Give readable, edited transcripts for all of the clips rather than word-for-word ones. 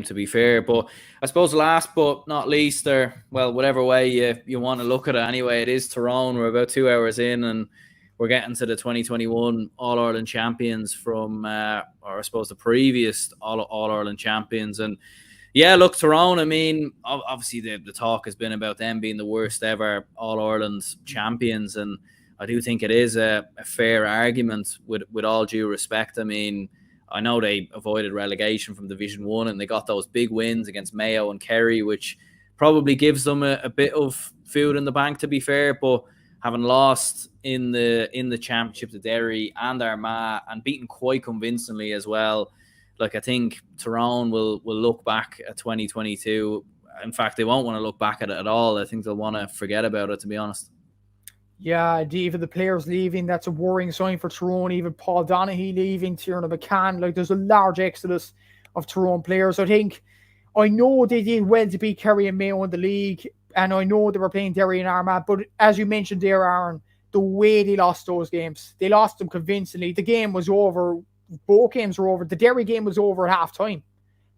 to be fair. But I suppose last but not least, or well, whatever way you want to look at it anyway, it is Tyrone. We're about 2 hours in and we're getting to the 2021 All-Ireland champions from, or I suppose the previous All-Ireland champions. And yeah, look, Tyrone, I mean, obviously the talk has been about them being the worst ever All-Ireland champions. And I do think it is a fair argument with all due respect. I mean, I know they avoided relegation from Division 1 and they got those big wins against Mayo and Kerry, which probably gives them a bit of food in the bank, to be fair. But having lost in the championship to Derry and Armagh and beaten quite convincingly as well, like I think Tyrone will look back at 2022. In fact, they won't want to look back at it at all. I think they'll want to forget about it, to be honest. Yeah, even the players leaving, that's a worrying sign for Tyrone. Even Paul Donaghy leaving, Tiernan McCann, like there's a large exodus of Tyrone players. I know they did well to beat Kerry and Mayo in the league, and I know they were playing Derry and Armagh, but as you mentioned there, Aaron, the way they lost those games, they lost them convincingly. The game was over. Both games were over. The Derry game was over at half-time.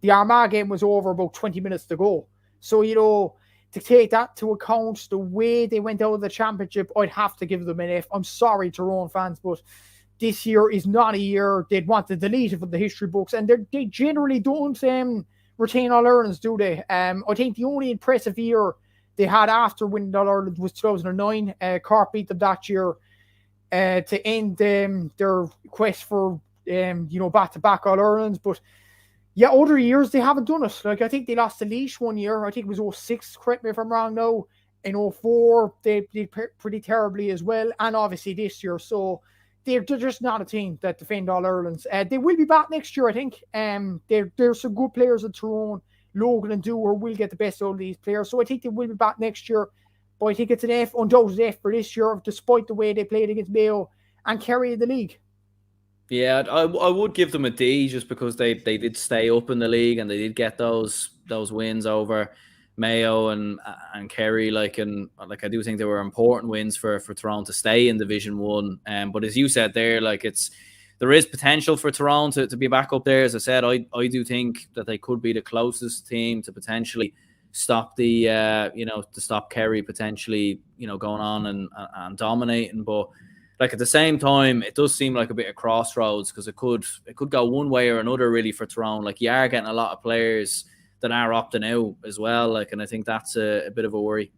The Armagh game was over about 20 minutes to go. So, to take that to account, the way they went out of the championship, I'd have to give them an F. I'm sorry, Tyrone fans, but this year is not a year they'd want to delete it from the history books, and they generally don't retain All-Irelands, do they? I think the only impressive year they had after winning All-Ireland was 2009. Cork beat them that year to end their quest for back-to-back All-Irelands, but yeah, other years they haven't done it. Like I think they lost to Laois one year. I think it was 2006, correct me if I'm wrong now. In 2004, they did pretty terribly as well. And obviously this year. So they're just not a team that defend All-Irelands. They will be back next year, I think. There's some good players at Tyrone. Logan and Dewar will get the best out of these players. So I think they will be back next year. But I think it's an F, undoubted F for this year, despite the way they played against Mayo and Kerry in the league. Yeah, I would give them a D just because they did stay up in the league and they did get those wins over Mayo and Kerry. Like I do think they were important wins for Tyrone to stay in Division 1. But as you said there, like there is potential for Tyrone to be back up there. As I said, I do think that they could be the closest team to potentially stop to stop Kerry potentially going on and dominating. But like at the same time, it does seem like a bit of crossroads because it could go one way or another really for Tyrone. Like you are getting a lot of players that are opting out as well. Like, and I think that's a bit of a worry.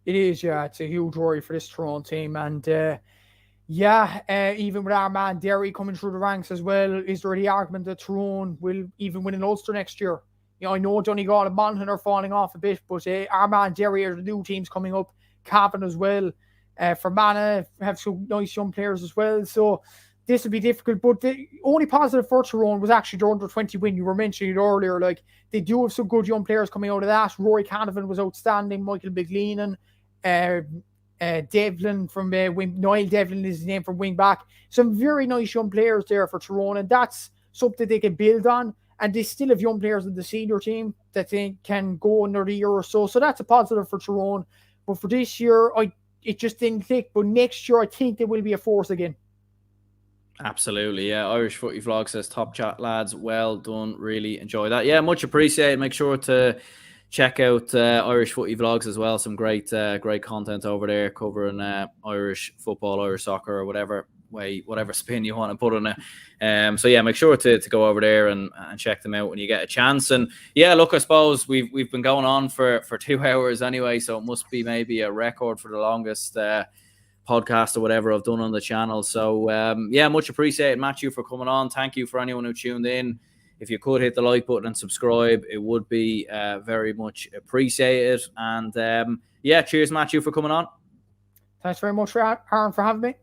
It is, yeah. It's a huge worry for this Tyrone team. And even with our man Derry coming through the ranks as well, is there any argument that Tyrone will even win an Ulster next year? I know Donegal and Monaghan are falling off a bit, but Armagh and Derry are the new teams coming up. Cavan as well. Fermanagh have some nice young players as well. So this will be difficult. But the only positive for Tyrone was actually their under-20 win. You were mentioning it earlier. Like they do have some good young players coming out of that. Rory Canavan was outstanding. Michael McLeanan. Devlin from Niall Devlin is his name from wing back. Some very nice young players there for Tyrone, and that's something they can build on. And they still have young players in the senior team that they can go another year or so. So that's a positive for Tyrone. But for this year, it just didn't click. But next year, I think they will be a force again. Absolutely, yeah. Irish Footy Vlog says, top chat, lads. Well done. Really enjoy that. Yeah, much appreciated. Make sure to check out Irish Footy Vlogs as well. Some great content over there covering Irish football, Irish soccer, or whatever spin you want to put on it. So yeah, make sure to go over there and check them out when you get a chance. And yeah, look, I suppose we've been going on for 2 hours anyway, so it must be maybe a record for the longest podcast or whatever I've done on the channel. So yeah, much appreciated, Matthew, for coming on. Thank you for anyone who tuned in. If you could hit the like button and subscribe, it would be very much appreciated. And yeah, cheers, Matthew, for coming on. Thanks very much, Aaron, for having me.